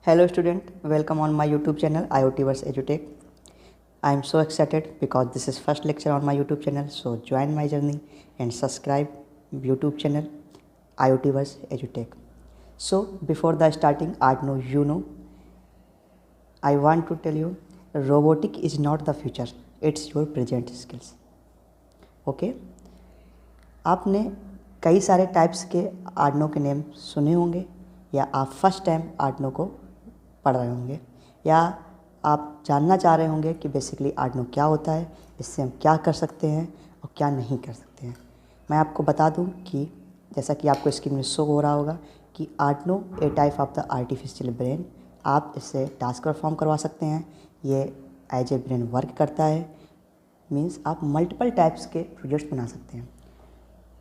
Hello student, welcome on my YouTube channel IoTverse EduTech. I am so excited because this is first lecture on my YouTube channel. So join my journey and subscribe YouTube channel IoTverse EduTech. So before the starting Arduino Uno, I want to tell you robotic is not the future, it's your present skills. Okay? आपने कई सारे types के Arduino के name सुने होंगे या आप first time Arduino को पढ़ रहे होंगे या आप जानना चाह रहे होंगे कि बेसिकली आर्डिनो क्या होता है, इससे हम क्या कर सकते हैं और क्या नहीं कर सकते हैं। मैं आपको बता दूं कि जैसा कि आपको स्क्रीन में शो हो रहा होगा कि Arduino A type of the artificial brain, आप इससे टास्क परफॉर्म करवा सकते हैं। ये एज ए ब्रेन वर्क करता है, मीन्स आप मल्टीपल टाइप्स के प्रोजेक्ट्स बना सकते हैं।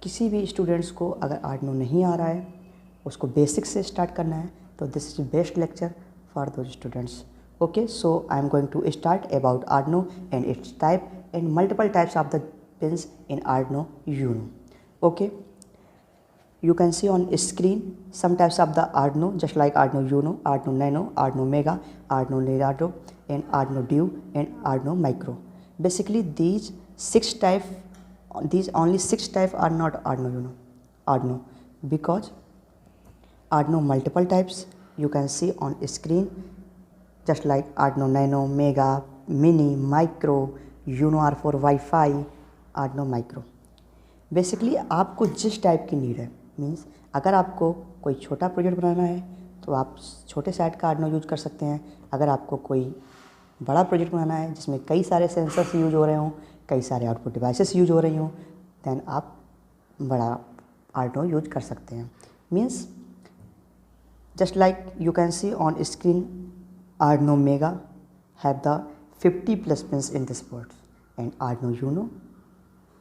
किसी भी स्टूडेंट्स को अगर आर्डिनो नहीं आ रहा है, उसको बेसिक से स्टार्ट करना है, तो this is best lecture for those students. Okay, so I am going to start about Arduino and its type and multiple types of the pins in Arduino Uno. Okay, you can see on screen some types of the Arduino, just like Arduino Uno, Arduino Nano, Arduino Mega, Arduino Leonardo, and Arduino Duo, and Arduino Micro. Basically, these only six types are not Arduino, because Arduino multiple types you can see on screen, just like Arduino Nano, Mega, Mini, Micro, Uno R4 Wi-Fi, Arduino Micro. Basically आपको जिस type की need है, means अगर आपको कोई छोटा project बनाना है तो आप छोटे साइज का आर्डिनो यूज कर सकते हैं। अगर आपको कोई बड़ा प्रोजेक्ट बनाना है जिसमें कई सारे सेंसर्स यूज हो रहे हों, कई सारे आउटपुट डिवाइसेस यूज हो रही हों, दैन आप बड़ा आर्डिनो यूज कर सकते हैं। Means just like you can see on screen Arduino mega have the 50+ pins in this board, and Arduino Uno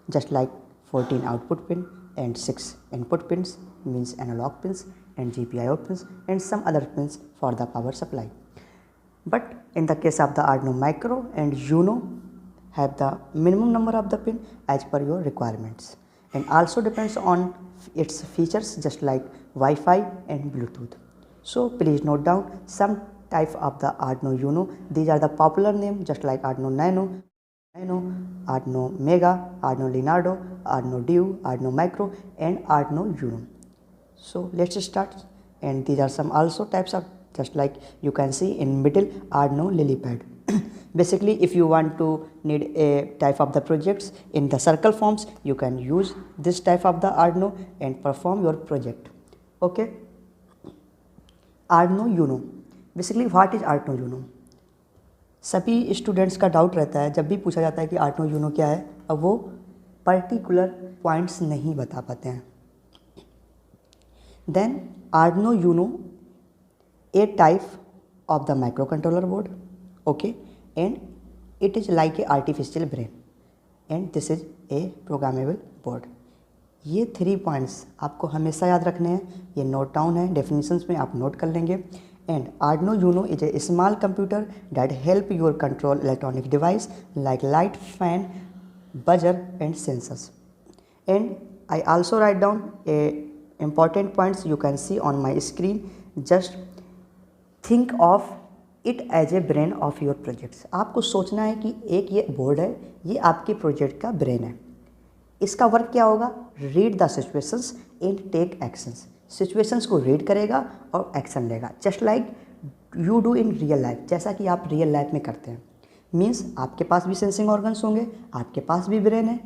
just like 14 output pin and 6 input pins, means analog pins and GPIO pins and some other pins for the power supply. But in the case of the Arduino Micro and Uno have the minimum number of the pin as per your requirements, and also depends on its features just like Wi-Fi and Bluetooth. So please note down some type of the Arduino Uno. These are the popular name just like Arduino Nano, Arduino Mega, Arduino Leonardo, Arduino Duo, Arduino Micro, and Arduino Uno. So let's start. And these are some also types of, just like you can see in middle, Arduino LilyPad. Basically, if you want to need a type of the projects in the circle forms, you can use this type of the Arduino and perform your project. Okay. Arduino Uno. Basically, what is Arduino Uno? सभी students का doubt रहता है जब भी पूछा जाता है कि आर्डिनो यूनो क्या है, अब वो पर्टिकुलर पॉइंट्स नहीं बता पाते हैं। Then Arduino Uno a type of the micro controller board, okay, and it is like a artificial brain and this is a programmable board. ये 3 पॉइंट्स आपको हमेशा याद रखने हैं, ये नोट डाउन है, डेफिनेशंस में आप नोट कर लेंगे। And Arduino Uno is a small computer that help you control electronic device like light, fan, buzzer and sensors. And I also write down a important points you can see on my screen. Just think of it as a brain of your projects. आपको सोचना है कि एक ये board है, ये आपके project का ब्रेन है। इसका वर्क क्या होगा? Read the situations and take actions. Situations को रीड करेगा और एक्शन लेगा, just like you do in real life, जैसा कि आप रियल लाइफ में करते हैं। मीन्स आपके पास भी सेंसिंग ऑर्गन्स होंगे, आपके पास भी ब्रेन है,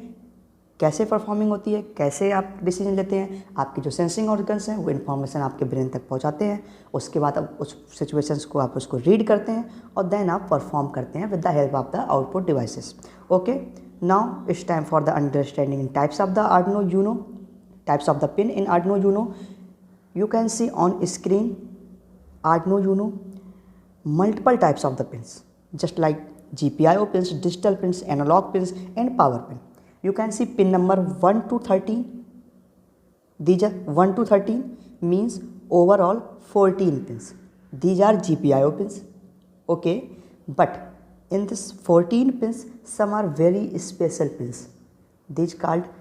कैसे परफॉर्मिंग होती है, कैसे आप डिसीजन लेते हैं, आपके जो सेंसिंग ऑर्गन्स हैं वो इन्फॉर्मेशन आपके ब्रेन तक पहुंचाते हैं। उसके बाद आप उस सिचुएशंस को आप उसको रीड करते हैं और देन आप परफॉर्म करते हैं with the help of the output devices. Okay, now it's time for the understanding in types of the Arduino Uno, types of the pin in Arduino Uno. You can see on screen Arduino Uno multiple types of the pins, just like GPIO pins, digital pins, analog pins and power pin. You can see pin number 1 to 13. These are 1 to 13 means overall 14 pins. These are GPIO pins. Okay, but in this 14 pins some are very special pins. These called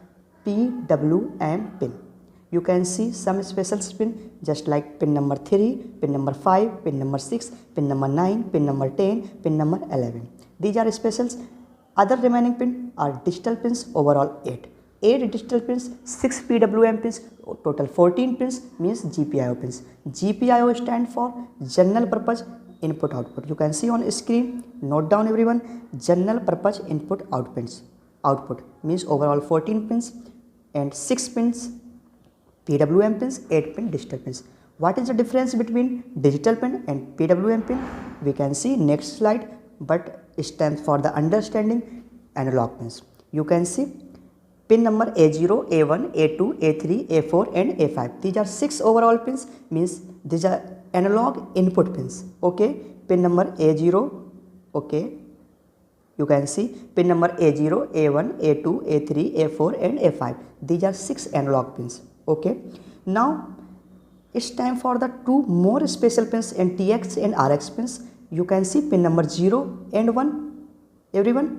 PWM pin. you can see some special pin just like pin number 3, pin number 5, pin number 6, pin number 9, pin number 10, pin number 11. These are specials. Other remaining pin are digital pins, overall 8. 8 digital pins, 6 PWM pins, total 14 pins means GPIO pins. GPIO stand for general purpose input output. You can see on screen, note down everyone, general purpose input output means overall 14 pins and 6 pins PWM pins, 8 pin digital pins. What is the difference between digital pin and PWM pin? We can see next slide, but it stands for the understanding analog pins. You can see pin number A0, A1, A2, A3, A4 and A5. These are 6 overall pins, means these are analog input pins. Okay, pin number A0, okay, you can see pin number A0, A1, A2, A3, A4 and A5. These are 6 analog pins. Okay, now it's time for the 2 more special pins and TX and RX pins. You can see pin number 0 and 1. Everyone,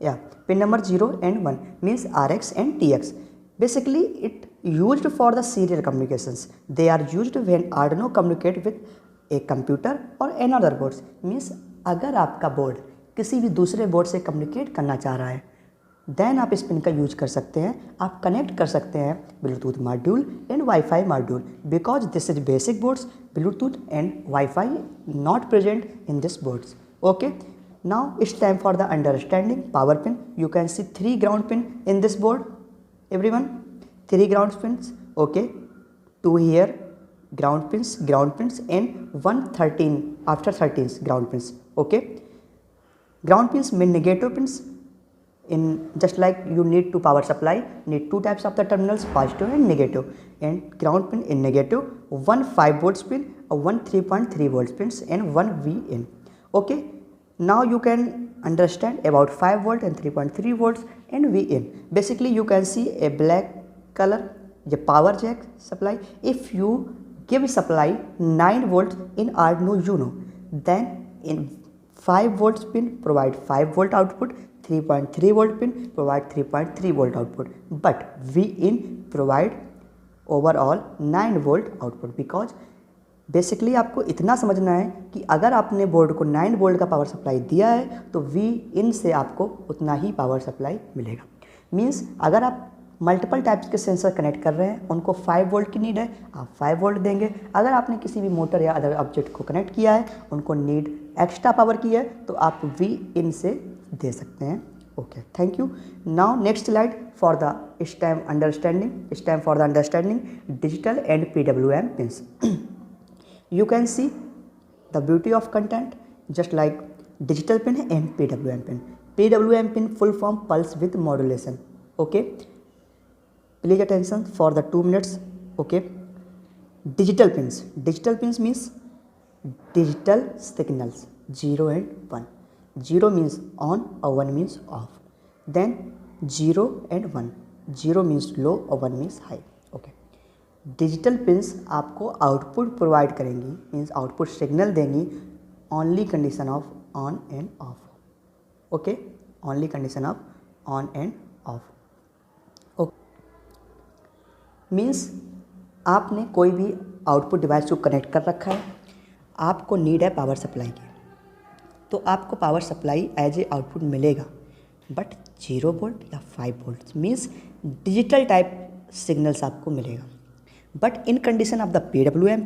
yeah, pin number 0 and 1 means RX and TX. Basically it used for the serial communications. They are used when Arduino communicate with a computer or another boards. Means अगर आपका board किसी भी दूसरे board से communicate करना चाह रहा है, देन आप इस पिन का यूज कर सकते हैं. आप कनेक्ट कर सकते हैं Bluetooth module and wifi module, because this is basic boards. Bluetooth and wifi not present in this boards. Okay, now it's time for the understanding power pin. You can see 3 ground pin in this board. Everyone, 3 ground pins. Okay, 2 here ground pins and 13 after 13 ground pins. Okay, ground pins mean negative pins. In just like you need to power supply, need 2 types of the terminals, positive and negative, and ground pin in negative, 1 5 volts pin, 1 3.3 volts pins and 1 VIN. Okay, now you can understand about 5 volt and 3.3 volts and VIN. Basically you can see a black color, the power jack supply. If you give supply 9 volts in Arduino Uno, then in 5 volts pin provide 5 volt output, 3.3 volt pin provide 3.3 volt output, but VIN provide overall 9 volt output. Because basically आपको इतना समझना है कि अगर आपने board को 9 volt का power supply दिया है तो VIN से आपको उतना ही पावर सप्लाई मिलेगा. मींस अगर आप मल्टीपल टाइप्स के सेंसर कनेक्ट कर रहे हैं, उनको 5 वोल्ट की नीड है, आप 5 वोल्ट देंगे. अगर आपने किसी भी मोटर या अदर ऑब्जेक्ट को कनेक्ट किया है, उनको नीड एक्स्ट्रा पावर की है, तो आप VIN से दे सकते हैं. Okay, thank you. Now next slide for the stem for the understanding digital and PWM pins. You can see the beauty of content just like digital pin and PWM pin. PWM pin full form pulse with modulation. Okay, please attention for the 2 minutes. Okay, digital pins means digital signals 0 and 1. 0 means on or 1 means off. Then 0 and 1. 0 means low or 1 means high. Okay, digital pins आपको output provide करेंगी, means output signal देंगी only condition of on end of. Okay, only condition of on end of. Okay, means आपने कोई भी output device को connect कर रखा है, आपको नीड है पावर सप्लाई की, तो आपको power supply as a output मिलेगा, बट 0 वोल्ट या 5 volt means digital type signals आपको मिलेगा. But in condition of the PWM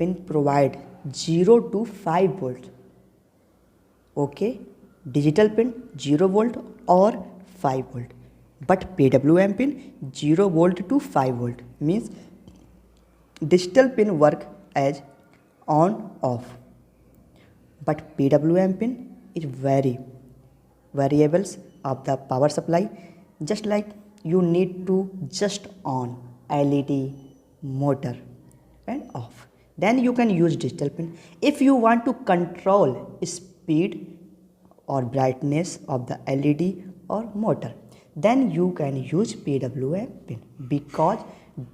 pin provide 0 to 5 volt. Okay, digital pin 0 volt or 5 volt, but PWM pin 0 volt to 5 volt means digital pin work as on off, but PWM pin is variables of the power supply. Just like you need to just on LED, motor and off, then you can use digital pin. If you want to control speed or brightness of the LED or motor, then you can use PWM pin, because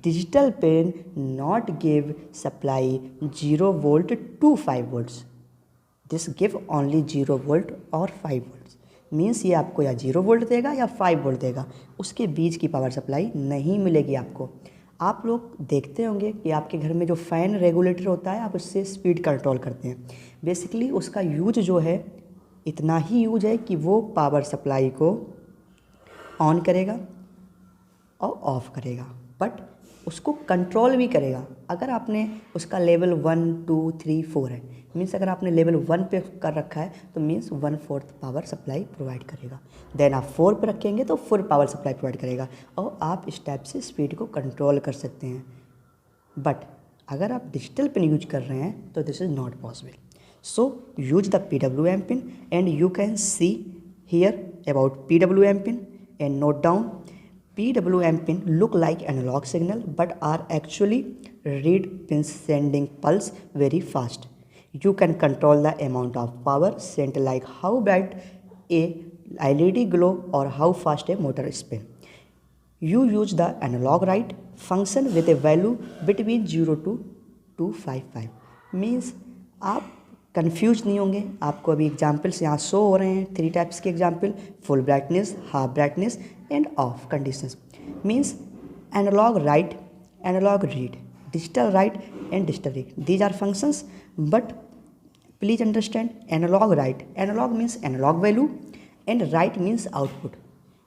digital pin not give supply 0 volt to 5 volts. This give only 0 volt or 5 volts. Means ये आपको या 0 volt देगा या 5 volt देगा, उसके बीच की power supply नहीं मिलेगी आपको। आप लोग देखते होंगे कि आपके घर में जो फ़ैन रेगुलेटर होता है, आप उससे स्पीड कंट्रोल करते हैं। बेसिकली उसका यूज जो है इतना ही यूज है कि वो पावर सप्लाई को ऑन करेगा और ऑफ करेगा, बट उसको कंट्रोल भी करेगा। अगर आपने उसका लेवल 1 2 3 4 है, मीन्स अगर आपने लेवल 1 पे कर रखा है तो मीन्स 1/4 पावर सप्लाई प्रोवाइड करेगा। देन आप 4 पे रखेंगे तो फुल पावर सप्लाई प्रोवाइड करेगा और आप इस टाइप से स्पीड को कंट्रोल कर सकते हैं। बट अगर आप डिजिटल पिन यूज कर रहे हैं तो this is not possible. So use the PWM pin and you can see here about PWM pin and note down. PWM pin look like analog signal but are actually read pins sending pulse very fast. You can control the amount of power sent, like how bright a LED glow or how fast a motor spin. You use the analog write function with a value between 0 to 255. Means आप confuse नहीं होंगे। आपको अभी examples यहाँ show हो रहे हैं, 3 types के example, full brightness, half brightness and off conditions. Means analog write, analog read, digital write and digital read, these are functions. But please understand, analog write, analog means analog value and write means output,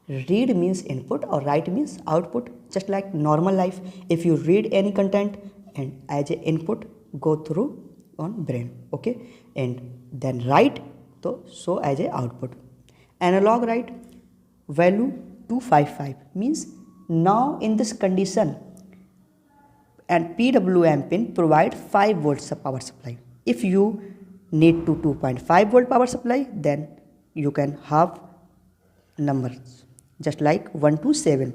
read means input or write means output. Just like normal life, if you read any content and as a input go through on brain, okay, and then write to so as a output. Analog write value 255 means now in this condition and PWM pin provide 5 volts of power supply. If you need to 2.5 volt power supply, then you can have numbers just like 1 to 7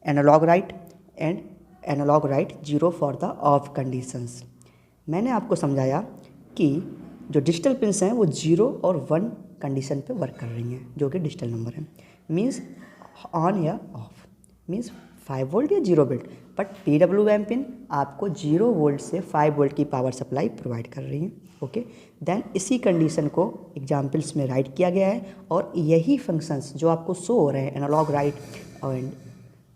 analog write and analog write 0 for the off conditions. मैंने आपको समझाया कि जो digital pins हैं वो 0 और 1 condition पे work कर रही हैं, जो कि डिजिटल नंबर है। मीन्स ऑन या ऑफ, मीन्स 5 वोल्ट या 0 वोल्ट। बट PWM पिन आपको 0 वोल्ट से 5 वोल्ट की पावर सप्लाई प्रोवाइड कर रही है। ओके, देन इसी कंडीशन को एग्जाम्पल्स में राइट किया गया है और यही फंक्शंस जो आपको शो हो रहे हैं, analog write and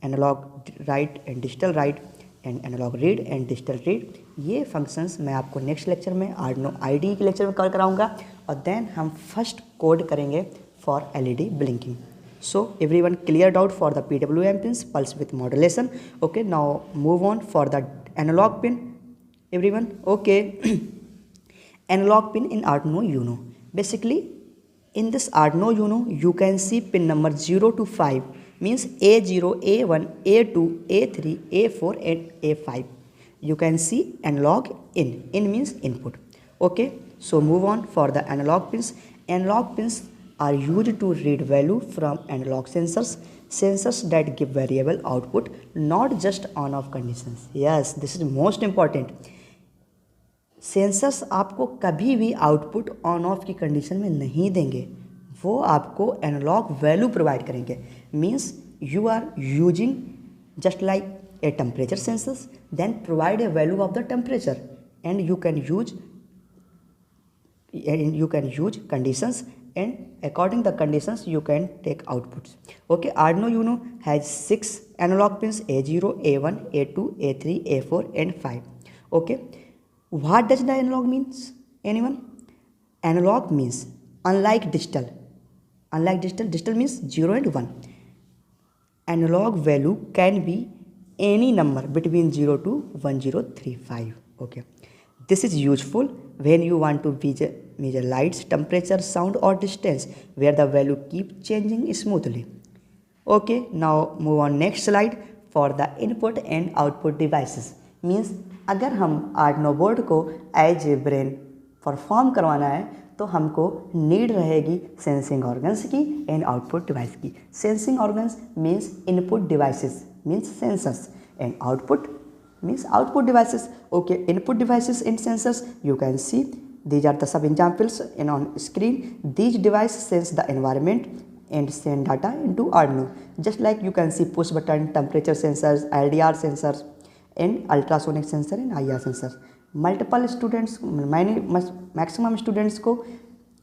analog write and digital write and analog read and digital read, ये फंक्शंस मैं आपको नेक्स्ट लेक्चर में आर्डिनो IDE के लेक्चर में कवर कराऊंगा। और देन हम फर्स्ट कोड करेंगे for LED blinking. So everyone clear doubt for the PWM pins, pulse width modulation. Okay, now move on for the analog pin. Everyone, okay. Analog pin in Arduino Uno. Basically, in this Arduino Uno, you can see pin number 0 to 5 means A0, A1, A2, A3, A4 and A5. You can see analog in. In means input. Okay, so move on for the analog pins. Analog pins are used to read value from analog sensors, sensors that give variable output, not just on off conditions. Yes, this is most important. Sensors आपको कभी भी output on off की condition में नहीं देंगे, वो आपको analog value provide करेंगे। Means you are using just like a temperature sensors, then provide a value of the temperature and you can use conditions and according the conditions you can take outputs. Okay, Arduino Uno has 6 analog pins, A0, A1, A2, A3, A4 and 5. Okay, what does the analog means? Anyone? Analog means unlike digital. Digital means 0 and 1. Analog value can be any number between 0 to 1035. Okay, this is useful when you want to measure lights, temperature, sound or distance where the value keep changing smoothly. Okay, now move on next slide for the input and output devices. Means अगर हम Arduino board को as a brain perform करवाना है तो हमको need रहेगी sensing organs की and output device की। Sensing organs means input devices means sensors and output means output devices. Okay, input devices and sensors, you can see these are the some examples and on screen. These devices sense the environment and send data into Arduino, just like you can see push button, temperature sensors, LDR sensors and ultrasonic sensor and IR sensors. Multiple students, maximum students को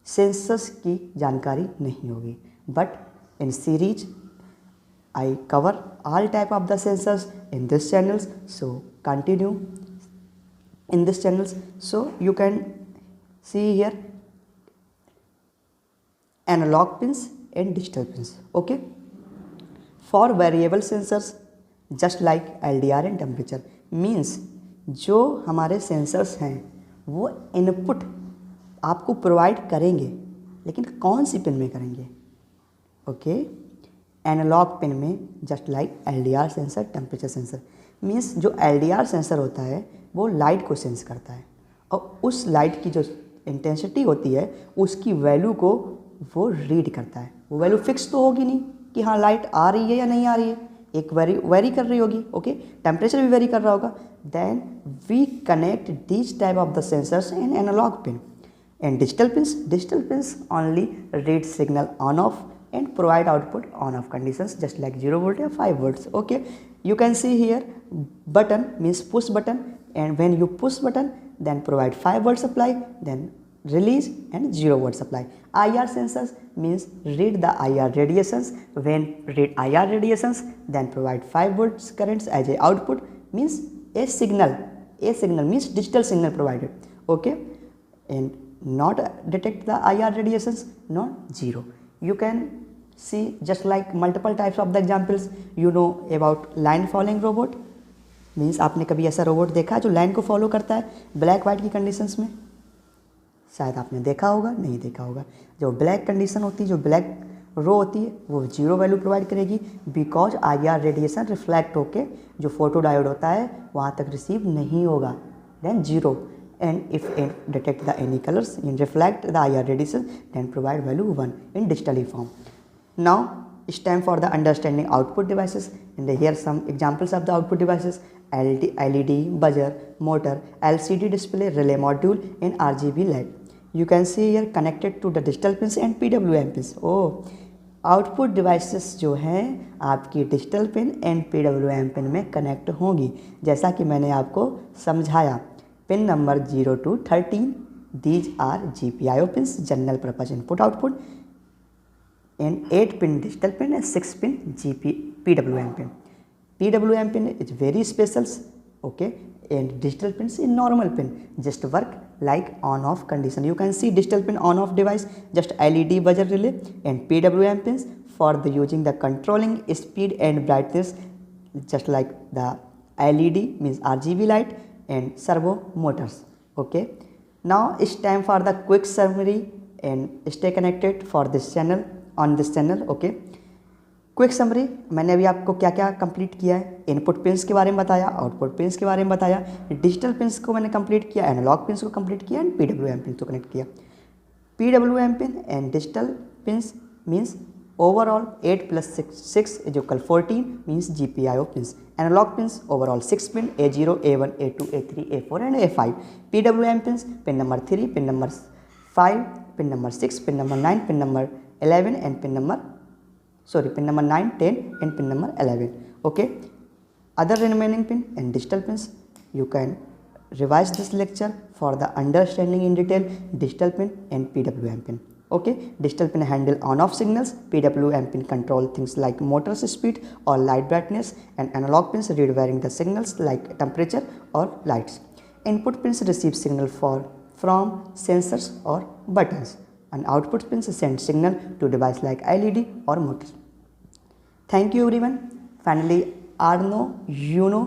sensors की जानकारी नहीं होगी, but in series I cover all type of the sensors in this channels, so continue in this channels. So you can see here analog pins and digital pins. Okay, for variable sensors just like LDR and temperature, means जो हमारे sensors हैं वो input आपको provide करेंगे, लेकिन कौन C pin में करेंगे? ओके, एनालॉग पिन में just like LDR sensor, temperature sensor. Means जो LDR सेंसर होता है वो लाइट को सेंस करता है और उस लाइट की जो इंटेंसिटी होती है उसकी वैल्यू को वो रीड करता है। वो वैल्यू फिक्स तो होगी नहीं कि हाँ लाइट आ रही है या नहीं आ रही है, एक वेरी कर रही होगी। ओके, टेम्परेचर भी वेरी कर रहा होगा। Then we connect this type of the sensors in analog pin and digital pins only read signal on off and provide output on off conditions just like 0 volt or 5 volts. Okay, you can see here button means push button, and when you push button then provide 5 volt supply, then release and 0 volt supply. IR sensors means read the IR radiations, when read IR radiations then provide 5 volts currents as a output, means a signal means digital signal provided. Okay, and not detect the IR radiations, not 0. You can see just like multiple types of the examples. You know about line following robot, means आपने कभी ऐसा robot देखा है जो line को follow करता है black white की कंडीशंस में? शायद आपने देखा होगा, नहीं देखा होगा। जो ब्लैक कंडीशन होती है, जो ब्लैक रो होती है, वो 0 वैल्यू प्रोवाइड करेगी बिकॉज IR रेडिएशन रिफ्लेक्ट होके जो फोटो डायोड होता है वहाँ तक रिसीव नहीं होगा, then 0. And if it detect the any colors and reflect the IR radiation, then provide value 1 in digital form. Now it's time for the understanding output devices, and here some examples of the output devices: LED, buzzer, motor, LCD display, relay module, and RGB light. You can see here connected to the digital pins and PWM pins. Output devices जो हैं आपकी digital pin and PWM pin में connect होंगी, जैसा कि मैंने आपको समझाया। Pin number 0 to 13, these are GPIO pins, general purpose input output, and 8 pin digital pin and 6 pin PWM pin. PWM pin is very special, okay, and digital pins is normal pin, just work like on off condition. You can see digital pin on off device, just LED buzzer relay, and PWM pins for the using the controlling speed and brightness, just like the LED means RGB light and servo motors. Okay, now it's time for the quick summary, and stay connected for this channel, on this channel. Okay, quick summary मैंने अभी आपको क्या क्या complete किया है। Input pins के बारे में बताया, आउटपुट पिंस के बारे में बताया, डिजिटल पिंस को मैंने कंप्लीट किया, एनालॉग पिंस को कंप्लीट किया, एंड PWM पिन को कनेक्ट किया। PWM pin and digital pins means overall 8 plus 6 is equal 14, means GPIO pins. Analog pins overall 6 pin, A0, A1, A2, A3, A4 and A5. PWM pins pin number 3, pin number 5, pin number 6, pin number 9, pin number 11 and pin number 9, 10 and pin number 11. Okay, other remaining pin and digital pins you can revise this lecture for the understanding in detail digital pin and PWM pin. Okay, digital pin handle on off signals, PWM pin control things like motor's speed or light brightness, and analog pins read varying the signals like temperature or lights. Input pins receive signal from sensors or buttons, and output pins send signal to device like LED or motors. Thank you everyone. Finally, Arduino Uno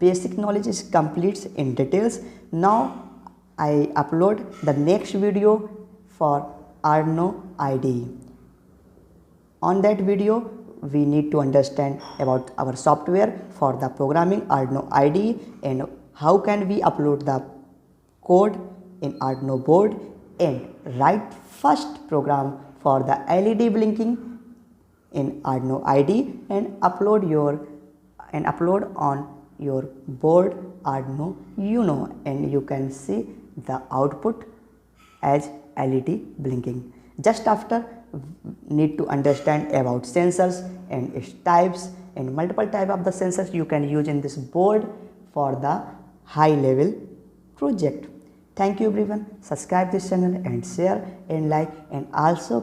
basic knowledge is complete in details. Now I upload the next video for Arduino IDE. On that video we need to understand about our software for the programming Arduino IDE, and how can we upload the code in Arduino board and write first program for the LED blinking in Arduino IDE, and upload on your board Arduino Uno, and you can see the output as LED blinking. Just after need to understand about sensors and its types and multiple type of the sensors you can use in this board for the high level project. Thank you everyone. Subscribe this channel and share and like, and also